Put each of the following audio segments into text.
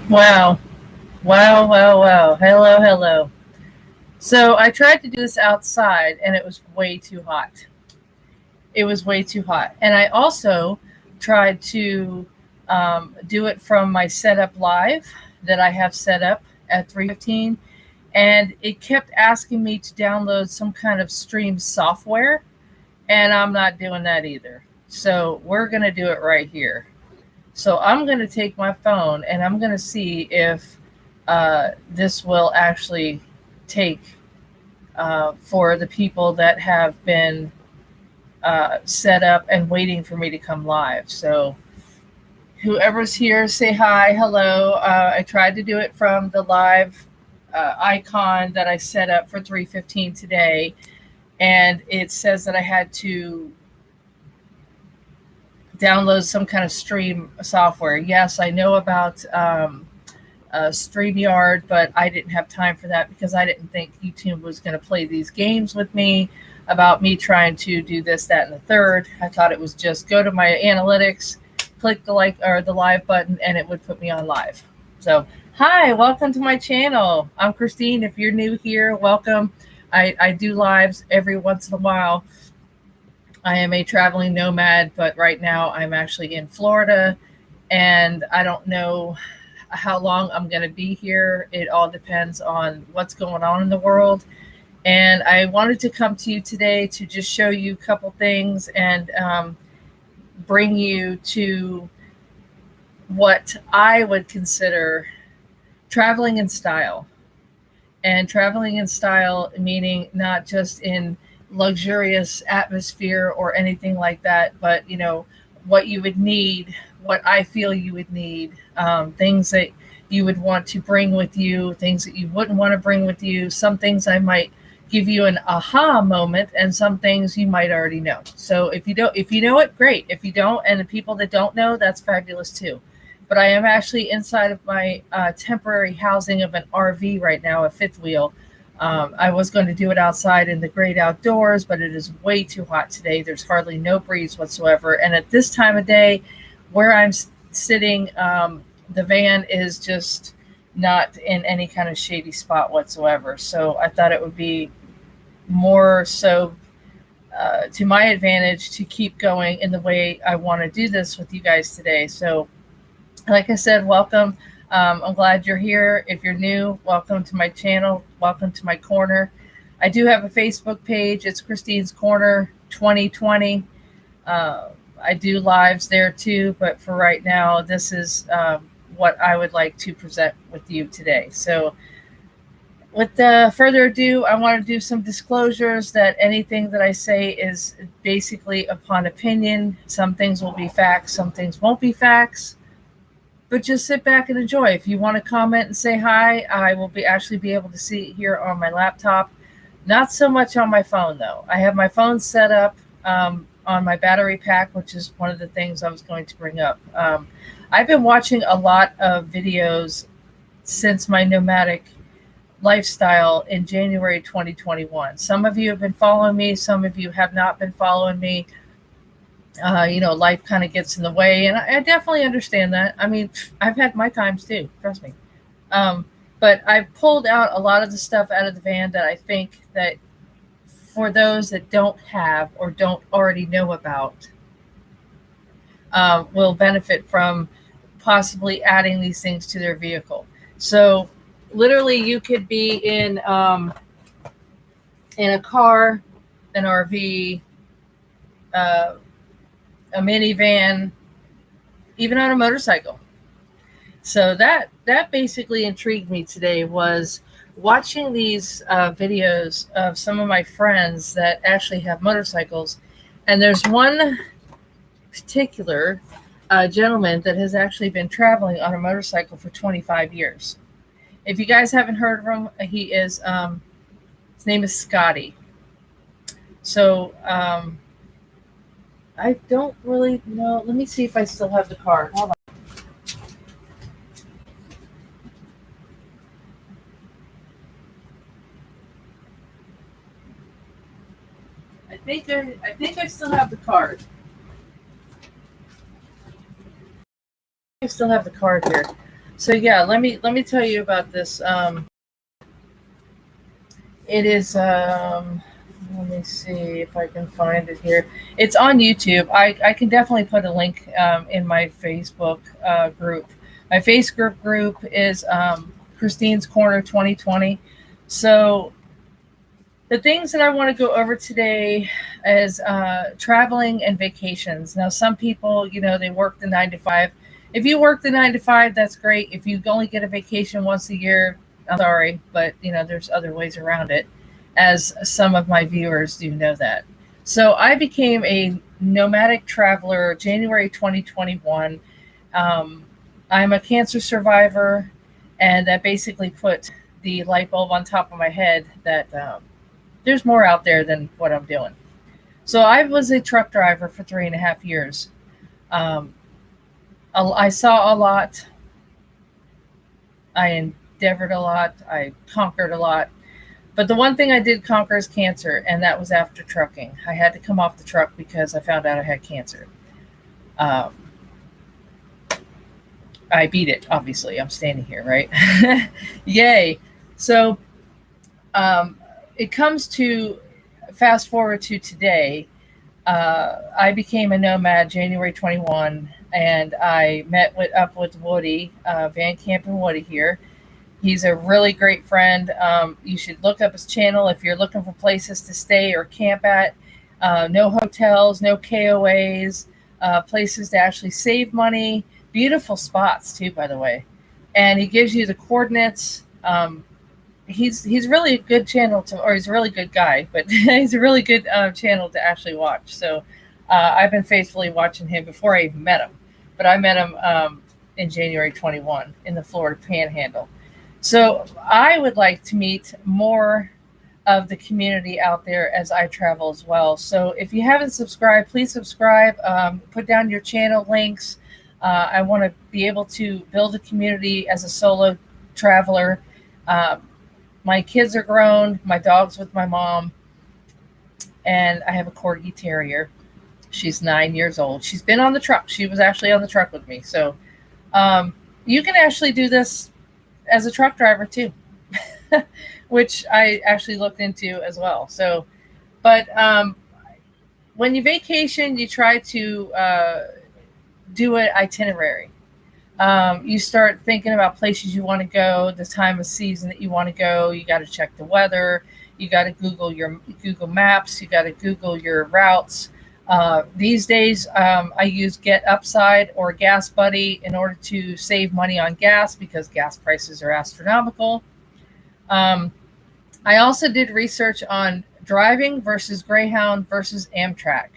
Wow. Wow, wow, wow. Hello, hello. So I tried to do this outside and it was way too hot. It was way too hot. And I also tried to do it from my setup live that I have set up at 3:15, and it kept asking me to download some kind of stream software, and I'm not doing that either. So we're going to do it right here. So I'm going to take my phone and I'm going to see if this will actually take for the people that have been set up and waiting for me to come live. So whoever's here, say hi, hello. I tried to do it from the live icon that I set up for 3:15 today, and it says that I had to download some kind of stream software. Yes, I know about StreamYard, but I didn't have time for that because I didn't think YouTube was going to play these games with me about me trying to do this, that, and the third. I thought it was just go to my analytics, click the like or the live button, and it would put me on live. So, hi, welcome to my channel. I'm Christine. If you're new here, welcome. I do lives every once in a while. I am a traveling nomad, but right now I'm actually in Florida, and I don't know how long I'm going to be here. It all depends on what's going on in the world. And I wanted to come to you today to just show you a couple things and bring you to what I would consider traveling in style. And traveling in style, meaning not just in luxurious atmosphere or anything like that, but what you would need, what I feel you would need, things that you would want to bring with you, things that you wouldn't want to bring with you. Some things I might give you an aha moment, and some things you might already know. So if you know it, great. If you don't, and the people that don't know, that's fabulous too. But I am actually inside of my temporary housing of an RV right now, a fifth wheel. I was going to do it outside in the great outdoors, but it is way too hot today. There's hardly no breeze whatsoever. And at this time of day, where I'm sitting, the van is just not in any kind of shady spot whatsoever. So I thought it would be more so to my advantage to keep going in the way I want to do this with you guys today. So like I said, welcome. I'm glad you're here. If you're new, welcome to my channel. Welcome to my corner. I do have a Facebook page. It's Christine's Corner 2020. I do lives there too, but for right now, this is what I would like to present with you today. So, with further ado, I want to do some disclosures that anything that I say is basically upon opinion. Some things will be facts, some things won't be facts, but just sit back and enjoy. If you want to comment and say hi, I will actually be able to see it here on my laptop. Not so much on my phone though. I have my phone set up on my battery pack, which is one of the things I was going to bring up. I've been watching a lot of videos since my nomadic lifestyle in January 2021. Some of you have been following me, some of you have not been following me. Life kind of gets in the way, and I definitely understand that. I mean, I've had my times too, trust me. Um, but I've pulled out a lot of the stuff out of the van that I think that for those that don't have or don't already know about, will benefit from possibly adding these things to their vehicle. So, literally, you could be in a car, an RV, uh, a minivan, even on a motorcycle. So that basically intrigued me today was watching these videos of some of my friends that actually have motorcycles, and there's one particular gentleman that has actually been traveling on a motorcycle for 25 years. If you guys haven't heard of him, he is his name is Scotty. So I don't really know. Let me see if I still have the card. Hold on. I think I still have the card. I still have the card here. So yeah, let me tell you about this. It is let me see if I can find it here. It's on YouTube. I can definitely put a link in my Facebook group. My Facebook group is Christine's Corner 2020. So the things that I want to go over today is traveling and vacations. Now, some people, they work the 9 to 5. If you work the 9 to 5, that's great. If you only get a vacation once a year, I'm sorry, but there's other ways around it, as some of my viewers do know that. So I became a nomadic traveler January 2021. I'm a cancer survivor, and that basically put the light bulb on top of my head that there's more out there than what I'm doing. So I was a truck driver for 3.5 years. Um, I saw a lot. I endeavored a lot. I conquered a lot. But the one thing I did conquer is cancer, and that was after trucking. I had to come off the truck because I found out I had cancer. Um, I beat it, obviously. I'm standing here, right? Yay. So um, it comes to fast forward to today. I became a nomad January 21, and I met up with Woody, Van Camp and Woody here. He's a really great friend. You should look up his channel if you're looking for places to stay or camp at. No hotels, no KOAs, places to actually save money. Beautiful spots too, by the way. And he gives you the coordinates. He's really a good channel to, or he's a really good guy, but he's a really good channel to actually watch. So I've been faithfully watching him before I even met him, but I met him in January 21 in the Florida Panhandle. So I would like to meet more of the community out there as I travel as well. So if you haven't subscribed, please subscribe. Put down your channel links. I want to be able to build a community as a solo traveler. My kids are grown. My dog's with my mom, and I have a Corgi Terrier. She's 9 years old. She's been on the truck. She was actually on the truck with me. So you can actually do this as a truck driver too, which I actually looked into as well. So, but when you vacation, you try to do an itinerary. You start thinking about places you want to go, the time of season that you want to go. You got to check the weather. You got to Google your Google Maps. You got to Google your routes. These days, I use Get Upside or Gas Buddy in order to save money on gas because gas prices are astronomical. I also did research on driving versus Greyhound versus Amtrak.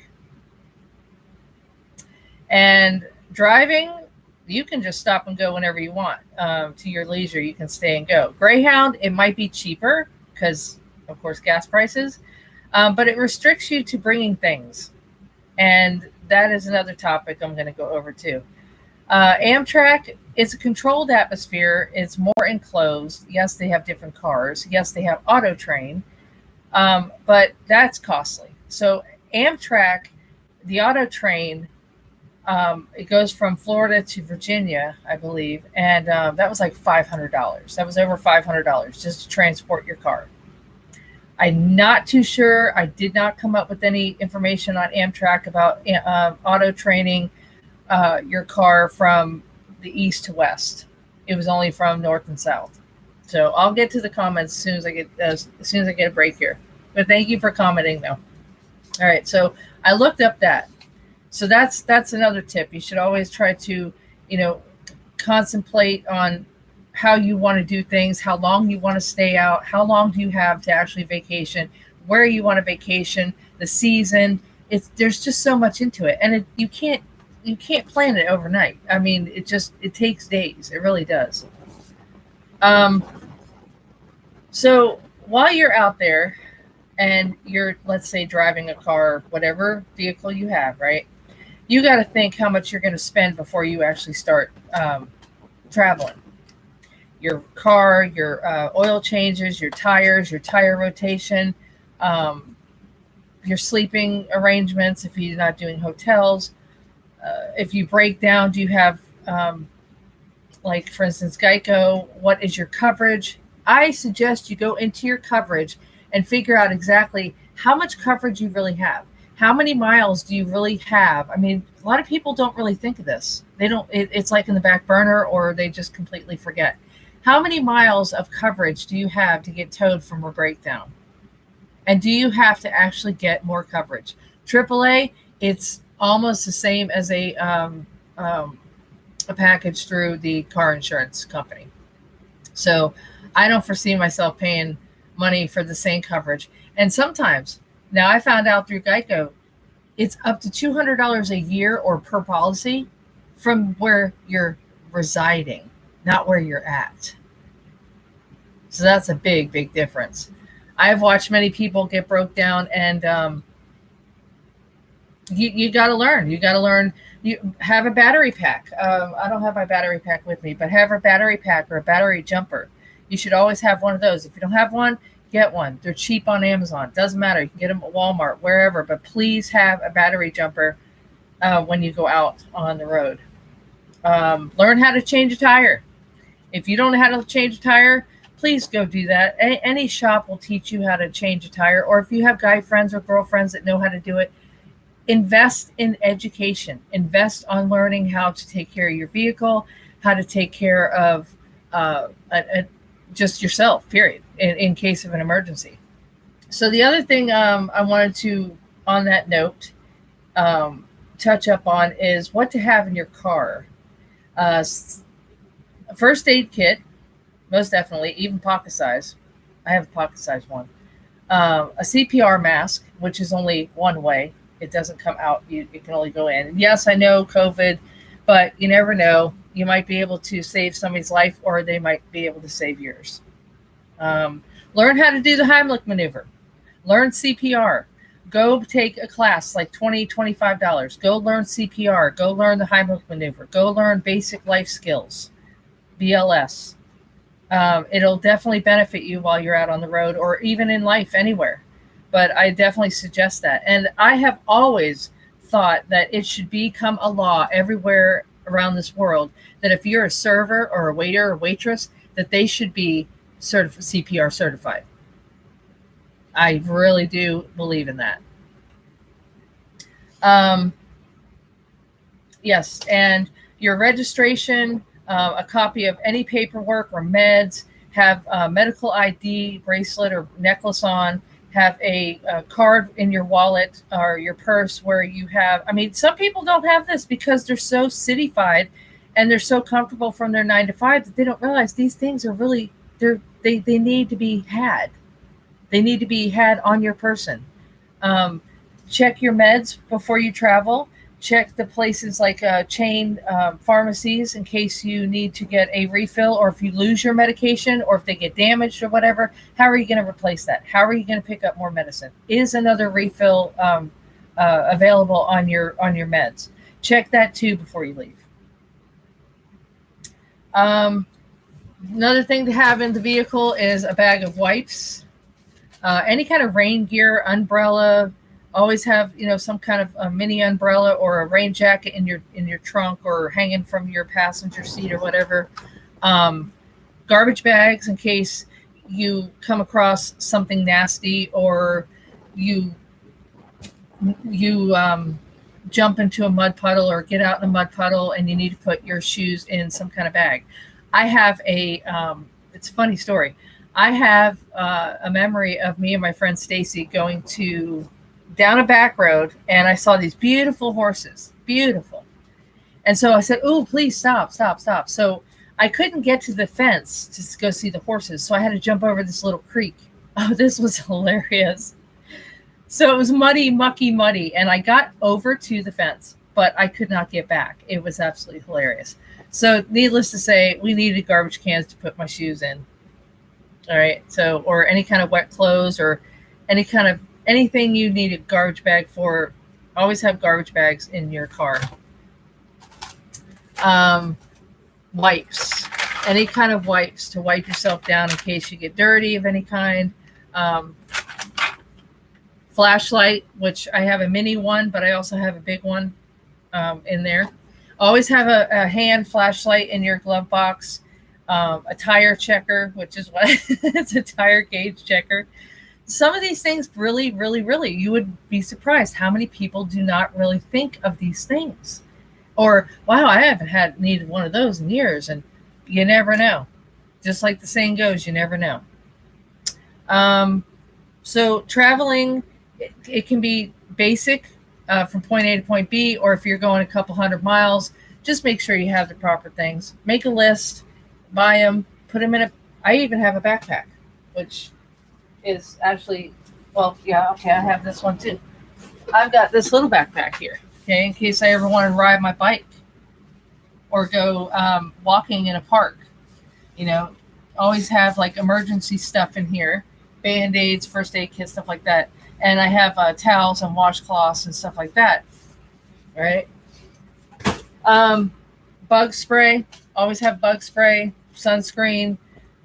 And driving, you can just stop and go whenever you want to your leisure. You can stay and go. Greyhound, it might be cheaper because, of course, gas prices, but it restricts you to bringing things. And that is another topic I'm going to go over too. Amtrak is a controlled atmosphere. It's more enclosed. Yes, they have different cars. Yes, they have auto train, but that's costly. So Amtrak, the auto train, it goes from Florida to Virginia, I believe, and that was like $500. That was over $500 just to transport your car. I'm not too sure. I did not come up with any information on Amtrak about auto training your car from the east to west. It was only from north and south. So I'll get to the comments as soon as I get a break here. But thank you for commenting, though. All right, so I looked up that. So that's another tip. You should always try to, contemplate on how you want to do things, how long you want to stay out, how long do you have to actually vacation, where you want to vacation, the season. There's just so much into it, and you can't plan it overnight. I mean, it takes days. It really does. So while you're out there and you're, let's say, driving a car, whatever vehicle you have, right? You got to think how much you're going to spend before you actually start traveling. Your car, your oil changes, your tires, your tire rotation, your sleeping arrangements if you're not doing hotels. If you break down, do you have like for instance, Geico, what is your coverage? I suggest you go into your coverage and figure out exactly how much coverage you really have. How many miles do you really have? I mean, a lot of people don't really think of this. They don't, it's like in the back burner, or they just completely forget. How many miles of coverage do you have to get towed from a breakdown? And do you have to actually get more coverage? AAA, it's almost the same as a package through the car insurance company. So I don't foresee myself paying money for the same coverage. And sometimes, now I found out through Geico, it's up to $200 a year or per policy from where you're residing, not where you're at. So that's a big, big difference. I've watched many people get broke down, and you got to learn. You got to learn. You have a battery pack. I don't have my battery pack with me, but have a battery pack or a battery jumper. You should always have one of those. If you don't have one, get one. They're cheap on Amazon. Doesn't matter. You can get them at Walmart, wherever. But please have a battery jumper when you go out on the road. Learn how to change a tire. If you don't know how to change a tire, please go do that. Any shop will teach you how to change a tire. Or if you have guy friends or girlfriends that know how to do it, invest in education. Invest on learning how to take care of your vehicle, how to take care of just yourself, period, in case of an emergency. So the other thing I wanted to, on that note, touch up on is what to have in your car. A first aid kit, most definitely, even pocket size. I have a pocket size one. A CPR mask, which is only one way. It doesn't come out. It can only go in. And yes, I know COVID, but you never know. You might be able to save somebody's life, or they might be able to save yours. Learn how to do the Heimlich maneuver. Learn CPR. Go take a class like $20, $25. Go learn CPR. Go learn the Heimlich maneuver. Go learn basic life skills, BLS. It'll definitely benefit you while you're out on the road, or even in life anywhere. But I definitely suggest that. And I have always thought that it should become a law everywhere around this world that if you're a server or a waiter or waitress, that they should be CPR certified. I really do believe in that. Yes, and your registration, a copy of any paperwork or meds, have a medical ID bracelet or necklace on, have a card in your wallet or your purse where you have, I mean, some people don't have this because they're so cityfied and they're so comfortable from their 9 to 5 that they don't realize these things are really, they need to be had. They need to be had on your person. Check your meds before you travel. Check the places like chain pharmacies in case you need to get a refill, or if you lose your medication, or if they get damaged or whatever. How are you going to replace that? How are you going to pick up more medicine? Is another refill available on your meds? Check that too before you leave. Another thing to have in the vehicle is a bag of wipes. Any kind of rain gear, umbrella. Always have, some kind of a mini umbrella or a rain jacket in your trunk or hanging from your passenger seat or whatever. Garbage bags in case you come across something nasty, or you jump into a mud puddle or get out in a mud puddle and you need to put your shoes in some kind of bag. I have it's a funny story. I have a memory of me and my friend Stacy going down a back road, and I saw these beautiful horses, beautiful. And so I said, "Oh, please stop. So I couldn't get to the fence to go see the horses. So I had to jump over this little creek. Oh, this was hilarious. So it was muddy. And I got over to the fence, but I could not get back. It was absolutely hilarious. So needless to say, we needed garbage cans to put my shoes in. All right. So, or any kind of wet clothes or anything you need a garbage bag for. Always have garbage bags in your car. Wipes. Any kind of wipes to wipe yourself down in case you get dirty of any kind. Flashlight, which I have a mini one, but I also have a big one in there. Always have a hand flashlight in your glove box, a tire checker, which is what it's a tire gauge checker. Some of these things really, really, really, you would be surprised how many people do not really think of these things. Or, wow, I haven't had needed one of those in years. And you never know. Just like the saying goes, you never know. So traveling, it can be basic from point A to point B, or if you're going a couple 100 miles, just make sure you have the proper things. Make a list, buy them, put them in a. I even have a backpack, which is actually, well, yeah, okay, I have this one too. I've got this little backpack here, okay, in case I ever want to ride my bike or go walking in a park. You know, always have like emergency stuff in here, Band-Aids, first aid kit, stuff like that. And I have towels and washcloths and stuff like that. All right. Bug spray. Always have bug spray, sunscreen.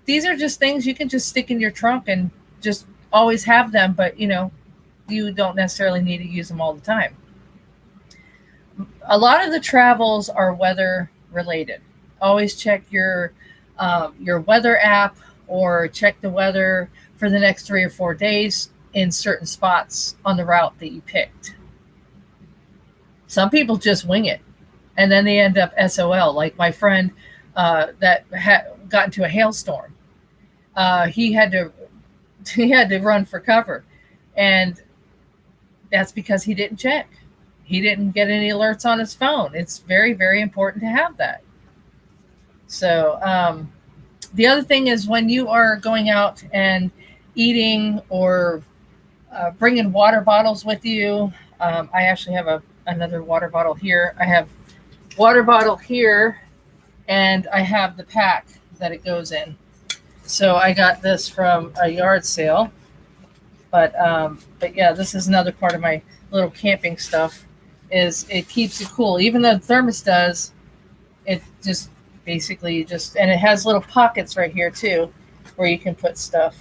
These are just things you can just stick in your trunk and just always have them. But, you know, you don't necessarily need to use them all the time. A lot of the travels are weather related. Always check your weather app or check the weather for the next 3 or 4 days in certain spots on the route that you picked. Some people just wing it, and then they end up SOL. Like my friend that got into a hailstorm. He had to run for cover, and that's because he didn't check. He didn't get any alerts on his phone. It's very, very important to have that. So the other thing is when you are going out and eating or bringing water bottles with you. I actually have another water bottle here. I have water bottle here, and I have the pack that it goes in. So I got this from a yard sale. But yeah, this is another part of my little camping stuff. Is it keeps it cool, even though the thermos does. It just basically and it has little pockets right here too, where you can put stuff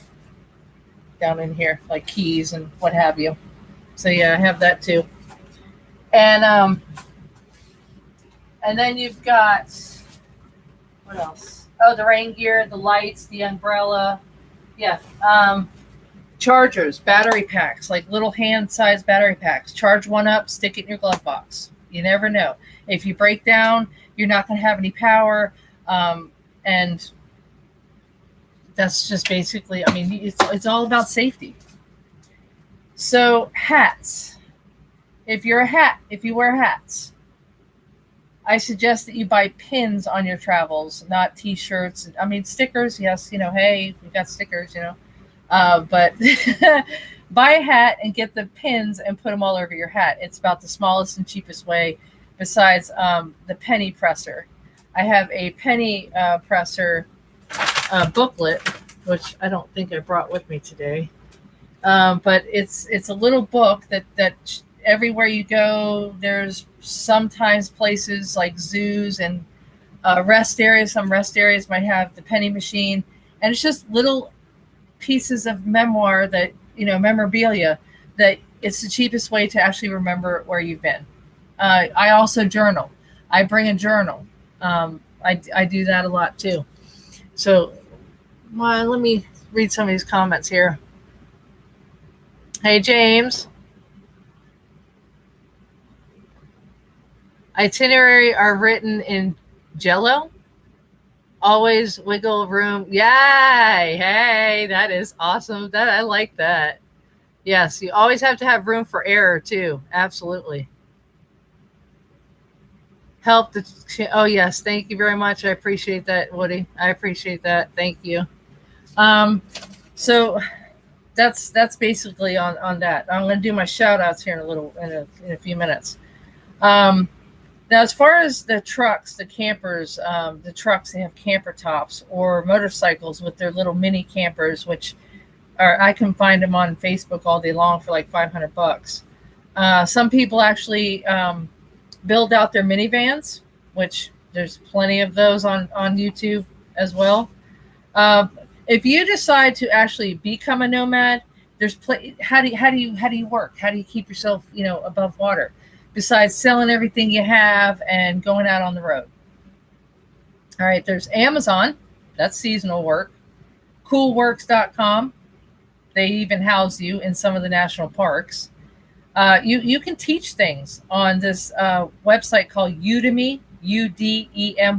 down in here, like keys and what have you. So yeah, I have that too. And then you've got, what else? Oh, the rain gear, the lights, the umbrella. Yeah. Chargers, battery packs, like little hand-sized battery packs. Charge one up, stick it in your glove box. You never know. If you break down, you're not going to have any power. And that's just basically, I mean, it's all about safety. So hats. If you wear hats, I suggest that you buy pins on your travels, not T-shirts. I mean, stickers, yes, hey, we got stickers, but buy a hat and get the pins and put them all over your hat. It's about the smallest and cheapest way besides the penny presser. I have a penny presser booklet, which I don't think I brought with me today. But it's a little book that everywhere you go, there's sometimes places like zoos and rest areas. Some rest areas might have the penny machine, and it's just little pieces of memoir that, memorabilia that it's the cheapest way to actually remember where you've been. I also journal. I bring a journal. I do that a lot too. So, well, let me read some of these comments here. Hey, James. Itinerary are written in Jello. Always wiggle room. Yay! Hey, that is awesome. I like that. Yes, you always have to have room for error too. Absolutely. Oh yes, thank you very much. I appreciate that, Woody. I appreciate that. Thank you. So that's basically on that. I'm going to do my shout outs here in a few minutes. Now, as far as the trucks, the campers, the trucks, they have camper tops, or motorcycles with their little mini campers, which I can find them on Facebook all day long for like $500. Some people actually build out their minivans, which there's plenty of those on YouTube as well. If you decide to actually become a nomad, there's how do you work? How do you keep yourself above water? besides selling everything you have and going out on the road? All right, there's Amazon. That's seasonal work. Coolworks.com. They even house you in some of the national parks. You can teach things on this website called Udemy, udemy.com.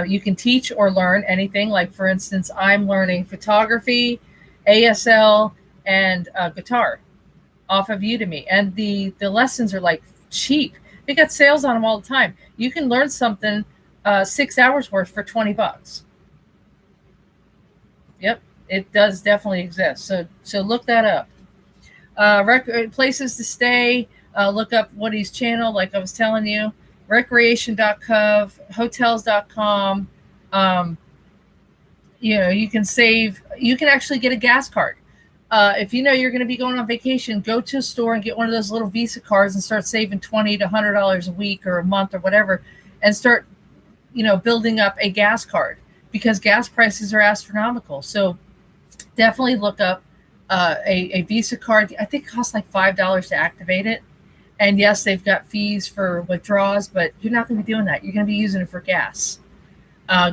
You can teach or learn anything. Like, for instance, I'm learning photography, ASL, and guitar off of Udemy. And the lessons are like cheap. They got sales on them all the time. You can learn something 6 hours worth for $20. Yep, it does definitely exist. So look that up. Places to stay. Look up Woody's channel, like I was telling you. Recreation.gov, hotels.com. You can save. You can actually get a gas card. If you know you're going to be going on vacation, go to a store and get one of those little Visa cards and start saving $20 to $100 a week or a month or whatever, and start, building up a gas card, because gas prices are astronomical. So definitely look up a Visa card. I think it costs like $5 to activate it. And yes, they've got fees for withdrawals, but you're not going to be doing that. You're going to be using it for gas.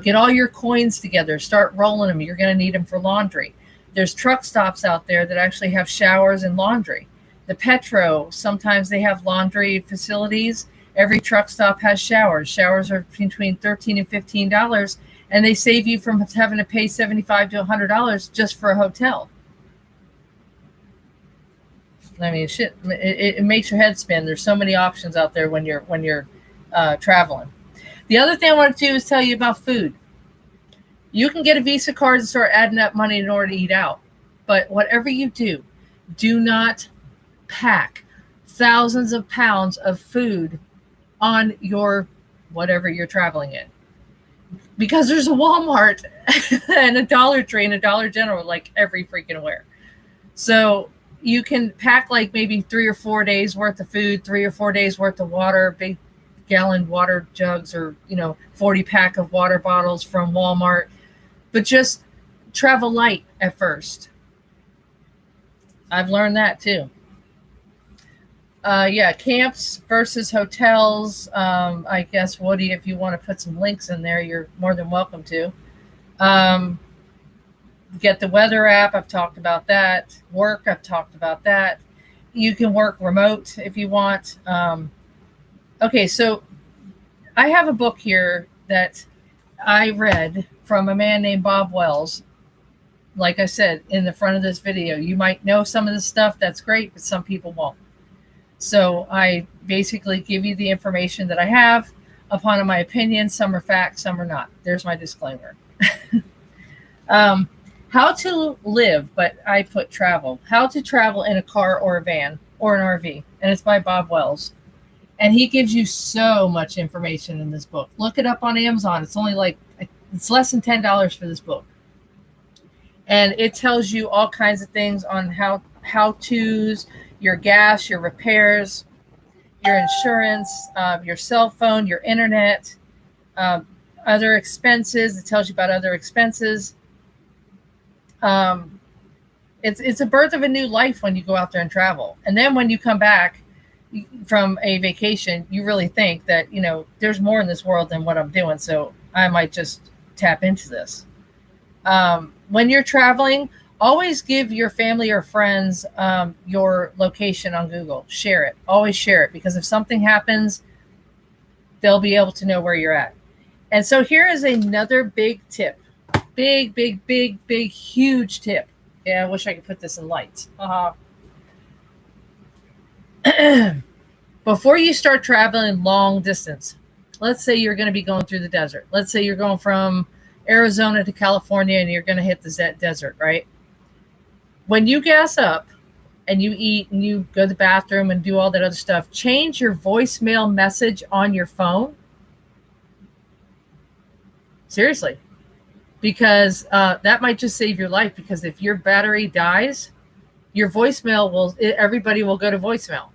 Get all your coins together. Start rolling them. You're going to need them for laundry. There's truck stops out there that actually have showers and laundry. The Petro, sometimes they have laundry facilities. Every truck stop has showers. Showers are between $13 and $15, and they save you from having to pay $75 to $100 just for a hotel. I mean, shit, it makes your head spin. There's so many options out there when you're traveling. The other thing I want to do is tell you about food. You can get a Visa card and start adding up money in order to eat out. But whatever you do, do not pack thousands of pounds of food on your whatever you're traveling in. Because there's a Walmart and a Dollar Tree and a Dollar General like every freaking where. So you can pack like maybe 3 or 4 days worth of food, 3 or 4 days worth of water, big gallon water jugs, or 40 pack of water bottles from Walmart. But just travel light at first. I've learned that too. Camps versus hotels. I guess, Woody, if you want to put some links in there, you're more than welcome to. Get the weather app. I've talked about that. Work. I've talked about that. You can work remote if you want. Okay, so I have a book here that I read from a man named Bob Wells. Like I said in the front of this video, you might know some of this stuff. That's great, but some people won't. So I basically give you the information that I have upon my opinion. Some are facts, some are not. There's my disclaimer. How to live, but I put travel. How to travel in a car or a van or an RV. And it's by Bob Wells. And he gives you so much information in this book. Look it up on Amazon. It's only it's less than $10 for this book. And it tells you all kinds of things on how-tos, your gas, your repairs, your insurance, your cell phone, your internet, other expenses. It tells you about other expenses. It's a birth of a new life when you go out there and travel. And then when you come back from a vacation, you really think that, there's more in this world than what I'm doing. So I might just tap into this. When you're traveling, always give your family or friends your location on Google. Share it. Always share it, because if something happens, they'll be able to know where you're at. And so here is another big tip. Big, huge tip. Yeah, I wish I could put this in lights. Before you start traveling long distance, let's say you're going to be going through the desert. Let's say you're going from Arizona to California and you're going to hit the desert, right? When you gas up and you eat and you go to the bathroom and do all that other stuff, change your voicemail message on your phone. Seriously. Because that might just save your life. Because if your battery dies, your voicemail everybody will go to voicemail.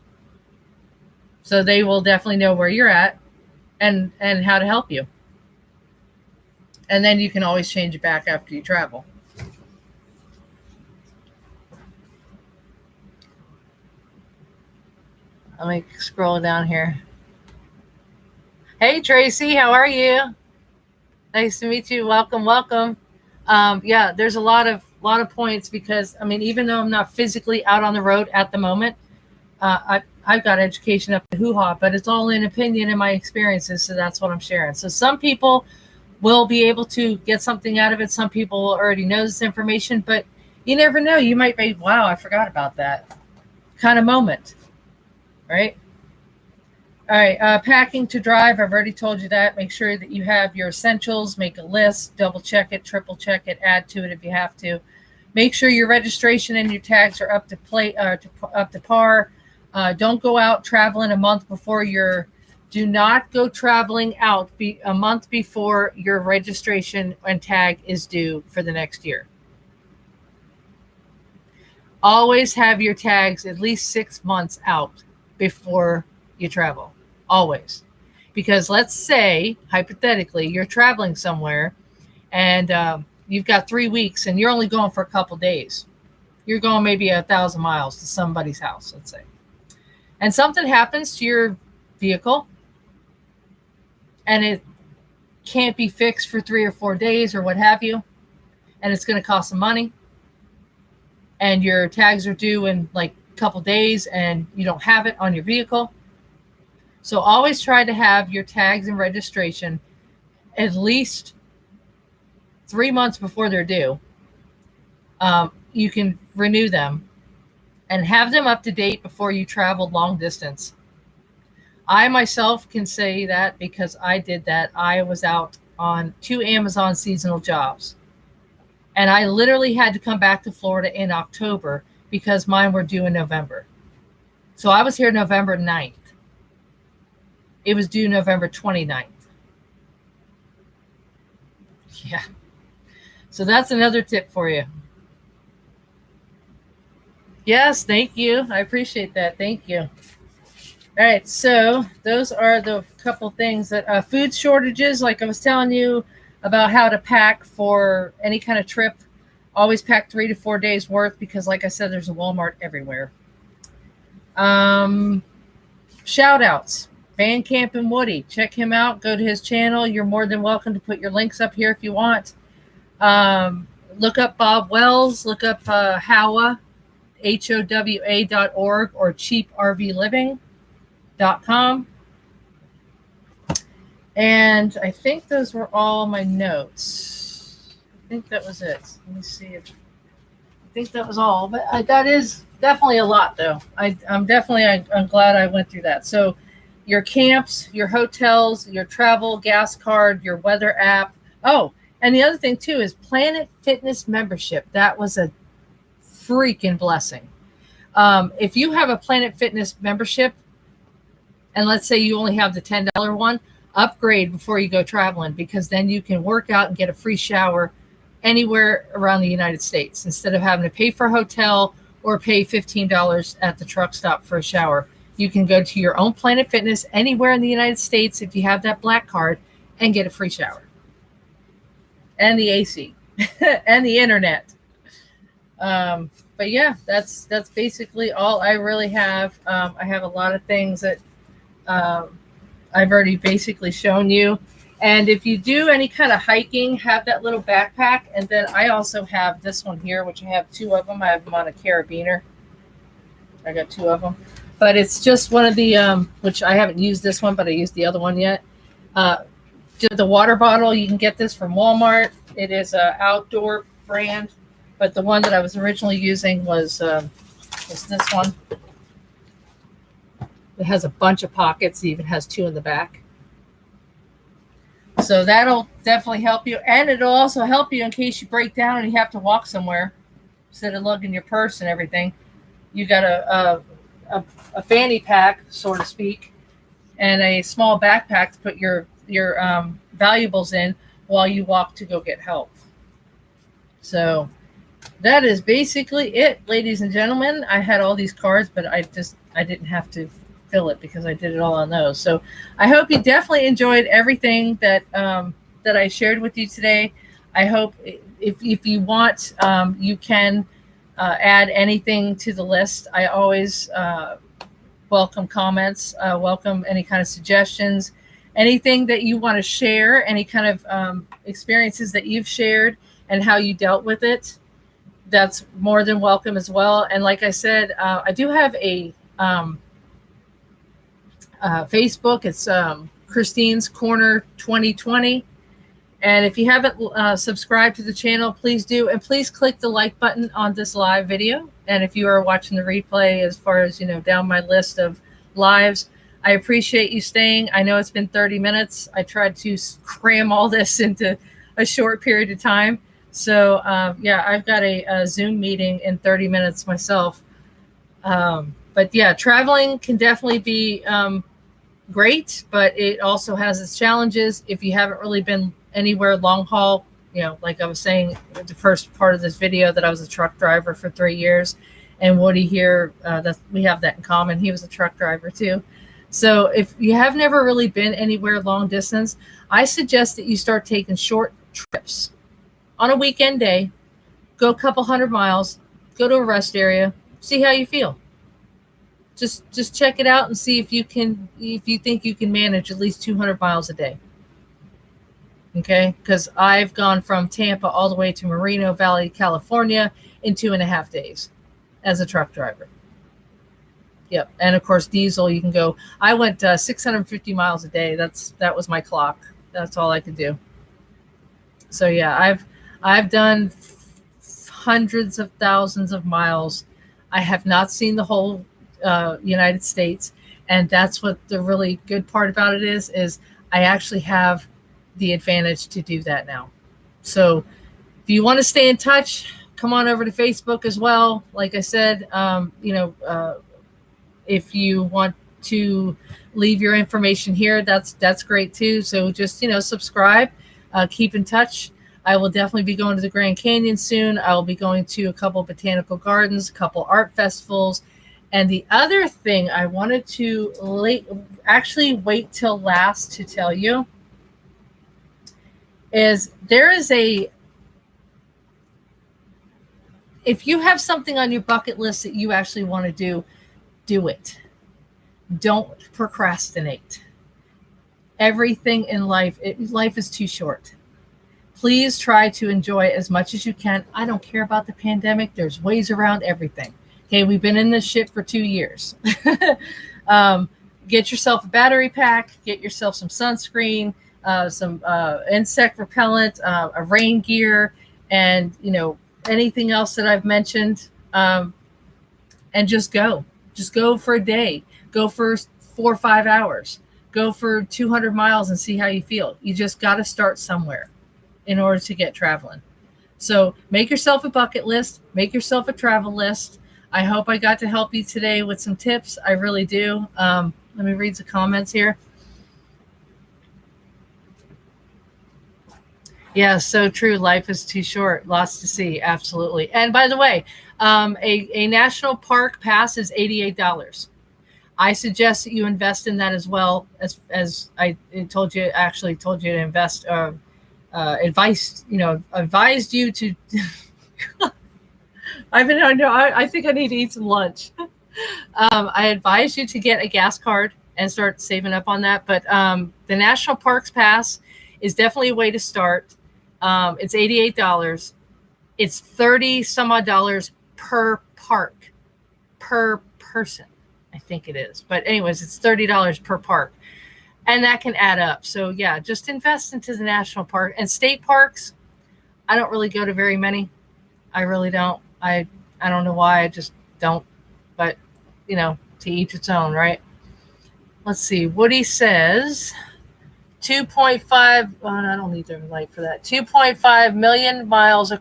So they will definitely know where you're at and how to help you. And then you can always change it back after you travel. Let me scroll down here. Hey, Tracy, how are you? Nice to meet you. Welcome, welcome. Yeah, there's a lot of points because I mean, even though I'm not physically out on the road at the moment, I've got education up to hoo-ha, but it's all in opinion and my experiences, so that's what I'm sharing. So some people will be able to get something out of it. Some people already know this information, but you never know. You might be, wow, I forgot about that kind of moment, right? All right, packing to drive. I've already told you that. Make sure that you have your essentials. Make a list. Double check it, triple check it, add to it if you have to. Make sure your registration and your tags are up to par. Don't go out traveling a month before your. Do not go traveling out a month before your registration and tag is due for the next year. Always have your tags at least 6 months out before you travel. Always. Because let's say, hypothetically, you're traveling somewhere and you've got 3 weeks and you're only going for a couple days. You're going maybe 1,000 miles to somebody's house, let's say. And something happens to your vehicle and it can't be fixed for 3 or 4 days or what have you, and it's going to cost some money, and your tags are due in like a couple days and you don't have it on your vehicle. So always try to have your tags and registration at least 3 months before they're due. You can renew them and have them up to date before you travel long distance. I myself can say that because I did that. I was out on 2 Amazon seasonal jobs. And I literally had to come back to Florida in October because mine were due in November. So I was here November 9th. It was due November 29th. Yeah. So that's another tip for you. Yes, thank you. I appreciate that. Thank you. All right, so those are the couple things that food shortages, like I was telling you about how to pack for any kind of trip. Always pack 3 to 4 days worth because, like I said, there's a Walmart everywhere. Shout outs. Van Camp and Woody. Check him out. Go to his channel. You're more than welcome to put your links up here if you want. Look up Bob Wells. Look up HOWA, HOWA.org, or cheaprvliving.com. And I think those were all my notes. I think that was it. Let me see if I think that was all. But that is definitely a lot, though. I'm glad I went through that. So your camps, your hotels, your travel, gas card, your weather app. Oh, and the other thing, too, is Planet Fitness membership. That was a freaking blessing. If you have a Planet Fitness membership, and let's say you only have the $10 one, upgrade before you go traveling, because then you can work out and get a free shower anywhere around the United States instead of having to pay for a hotel or pay $15 at the truck stop for a shower. You can go to your own Planet Fitness anywhere in the United States if you have that black card and get a free shower. And the AC and the internet. But yeah, that's basically all I really have. I have a lot of things that I've already basically shown you. And if you do any kind of hiking, have that little backpack. And then I also have this one here, which I have 2 of them. I have them on a carabiner. I got 2 of them. But it's just one of the, which I haven't used this one, but I used the other one yet. The water bottle, you can get this from Walmart. It is an outdoor brand. But the one that I was originally using was this one. It has a bunch of pockets. It even has 2 in the back. So that'll definitely help you. And it'll also help you in case you break down and you have to walk somewhere. Instead of lugging your purse and everything, you got a fanny pack, so to speak, and a small backpack to put your valuables in while you walk to go get help. So that is basically it, ladies and gentlemen. I had all these cards, but I didn't have to fill it because I did it all on those. So I hope you definitely enjoyed everything that I shared with you today. I hope if you want, you can add anything to the list. I always welcome comments, welcome any kind of suggestions, anything that you want to share, any kind of experiences that you've shared and how you dealt with it. That's more than welcome as well. And like I said, I do have a Facebook. It's Christine's Corner 2020. And if you haven't subscribed to the channel, please do. And please click the like button on this live video. And if you are watching the replay, as far as, down my list of lives, I appreciate you staying. I know it's been 30 minutes. I tried to cram all this into a short period of time. So, yeah, I've got a Zoom meeting in 30 minutes myself. But yeah, traveling can definitely be great, but it also has its challenges. If you haven't really been anywhere long haul, like I was saying the first part of this video, that I was a truck driver for 3 years, and Woody here, we have that in common. He was a truck driver too. So if you have never really been anywhere long distance, I suggest that you start taking short trips on a weekend day. Go a couple 100 miles, go to a rest area, see how you feel. Just check it out and see if you think you can manage at least 200 miles a day. Okay, because I've gone from Tampa all the way to Moreno Valley, California in 2.5 days as a truck driver. Yep, and of course diesel, you can go. I went 650 miles a day. That was my clock. That's all I could do. So yeah, I've done hundreds of thousands of miles. I have not seen the whole United States, and that's what the really good part about it is I actually have the advantage to do that now. So if you want to stay in touch, come on over to Facebook as well. Like I said, if you want to leave your information here, that's great too. So just subscribe, keep in touch. I will definitely be going to the Grand Canyon soon. I will be going to a couple botanical gardens, a couple art festivals. And the other thing I wanted to wait till last to tell you is if you have something on your bucket list that you actually want to do it. Don't procrastinate. Everything in life is too short. Please try to enjoy as much as you can. I don't care about the pandemic. There's ways around everything. Okay, we've been in this shit for 2 years. Get yourself a battery pack. Get yourself some sunscreen, some insect repellent, a rain gear, and anything else that I've mentioned. And just go. Just go for a day. Go for 4 or 5 hours. Go for 200 miles and see how you feel. You just got to start somewhere in order to get traveling. So make yourself a bucket list. Make yourself a travel list. I hope I got to help you today with some tips. I really do. Let me read the comments here. Yeah, so true. Life is too short. Lots to see. Absolutely. And by the way, a national park pass is $88. I suggest that you invest in that as well. As I told you to invest. Advised you to. I think I need to eat some lunch. I advise you to get a gas card and start saving up on that. But the National Parks Pass is definitely a way to start. It's $88. It's $30 some odd dollars per park, per person, I think it is. But anyways, it's $30 per park. And that can add up. So yeah, just invest into the national park and state parks. I don't really go to very many. I really don't. I don't know why. I just don't. But, to each its own, right? Let's see. Woody says 2.5. Oh, I don't need the light for that. 2.5 million miles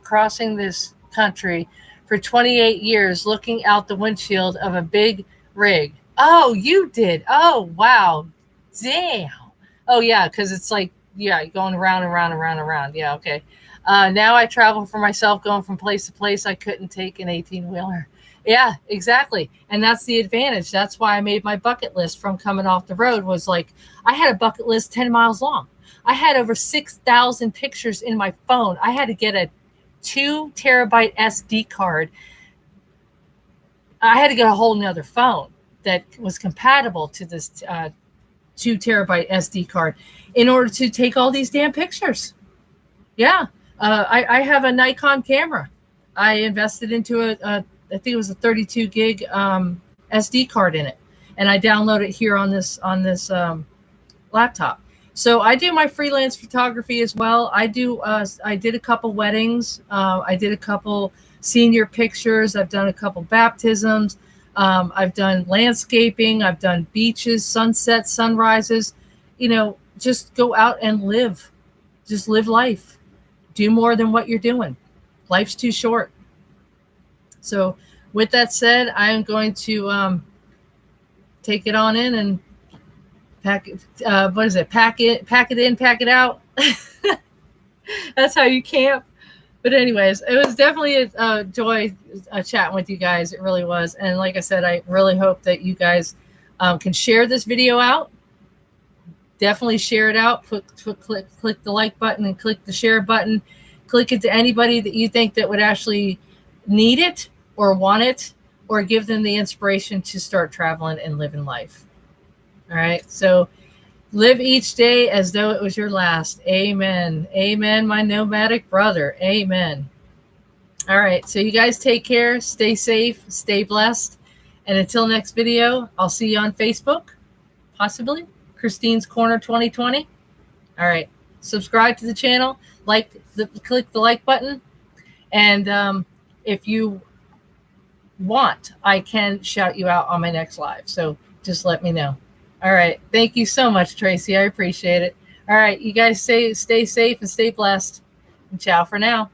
crossing this country for 28 years, looking out the windshield of a big rig. Oh, you did. Oh, wow. Damn. Oh, yeah, because it's like, going around and around and around and around. Yeah, okay. Now I travel for myself, going from place to place. I couldn't take an 18-wheeler. Yeah, exactly. And that's the advantage. That's why I made my bucket list from coming off the road was like, I had a bucket list 10 miles long. I had over 6,000 pictures in my phone. I had to get a 2 terabyte SD card. I had to get a whole nother phone. that was compatible to this 2 terabyte SD card in order to take all these damn pictures. Yeah. I have a Nikon camera. I invested into I think it was a 32 gig SD card in it, and I download it here on this laptop. So I do my freelance photography as well. I did a couple weddings. I did a couple senior pictures. I've done a couple baptisms. I've done landscaping. I've done beaches, sunsets, sunrises. Just go out and live. Just live life. Do more than what you're doing. Life's too short. So with that said, I'm going to take it on in and pack it. Pack it in, pack it out. That's how you camp. But anyways, it was definitely a joy chatting with you guys. It really was. And like I said, I really hope that you guys can share this video out. Definitely share it out. Click the like button and click the share button. Click it to anybody that you think that would actually need it or want it, or give them the inspiration to start traveling and living life. All right. So live each day as though it was your last. Amen. Amen, my nomadic brother. Amen. All right. So you guys take care. Stay safe. Stay blessed. And until next video, I'll see you on Facebook, possibly. Christine's Corner 2020. All right. Subscribe to the channel. Click the like button. And if you want, I can shout you out on my next live. So just let me know. All right. Thank you so much, Tracy. I appreciate it. All right. You guys stay safe and stay blessed. And ciao for now.